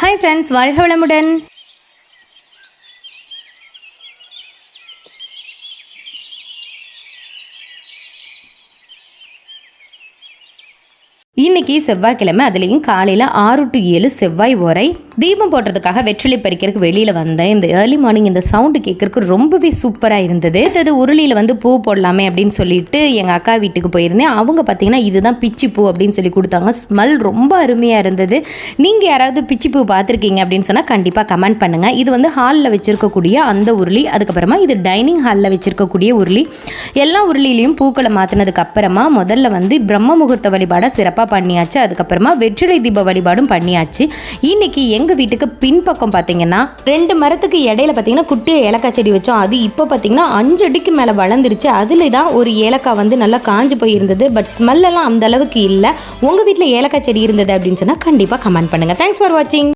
Hi friends, வாழ்க வளமுடன். இன்னைக்கு செவ்வாய்க்கிழமை, அதுலேயும் காலையில் 6 to 7 செவ்வாய் ஓரை தீபம் போடுறதுக்காக வெற்றிலை பறிக்கிறதுக்கு வெளியில் வந்தேன். இந்த ஏர்லி மார்னிங் இந்த சவுண்டு கேட்கறதுக்கு ரொம்பவே சூப்பராக இருந்தது. அடுத்தது உருளியில் பூ போடலாமே அப்படின்னு சொல்லிட்டு எங்கள் அக்கா வீட்டுக்கு போயிருந்தேன். அவங்க பார்த்தீங்கன்னா இதுதான் பிச்சி பூ அப்படின்னு சொல்லி கொடுத்தாங்க. ஸ்மெல் ரொம்ப அருமையாக இருந்தது. நீங்கள் யாராவது பிச்சி பூ பார்த்துருக்கீங்க அப்படின்னு சொன்னால் கண்டிப்பாக கமெண்ட் பண்ணுங்கள். இது ஹாலில் வச்சுருக்கக்கூடிய அந்த உருளி, அதுக்கப்புறமா இது டைனிங் ஹாலில் வச்சுருக்கக்கூடிய உருளி. எல்லா உருளிலையும் பூக்களை மாற்றினதுக்கு அப்புறமா முதல்ல பிரம்ம முகூர்த்த வழிபாடை சிறப்பாக பண்ணியாச்சு. அதுக்கப்புறமா வெற்றிலை தீப வழிபாடும் பண்ணியாச்சு. இன்னைக்கு எங்கள் வீட்டுக்கு பின்பக்கம் பார்த்தீங்கன்னா 2 மரத்துக்கு இடையில பார்த்தீங்கன்னா குட்டிய ஏலக்காய் செடி வச்சோம். அது இப்போ பார்த்தீங்கன்னா 5 அடிக்கு மேலே வளர்ந்துருச்சு. அதில் தான் ஒரு ஏலக்காய் நல்லா காஞ்சு போயிருந்தது. பட் ஸ்மெல்லாம் அந்த அளவுக்கு இல்லை. உங்கள் வீட்டில் ஏலக்காய் செடி இருந்தது அப்படின்னு சொன்னால் கண்டிப்பாக கமெண்ட் பண்ணுங்கள். தேங்க்ஸ் ஃபார் வாட்சிங்.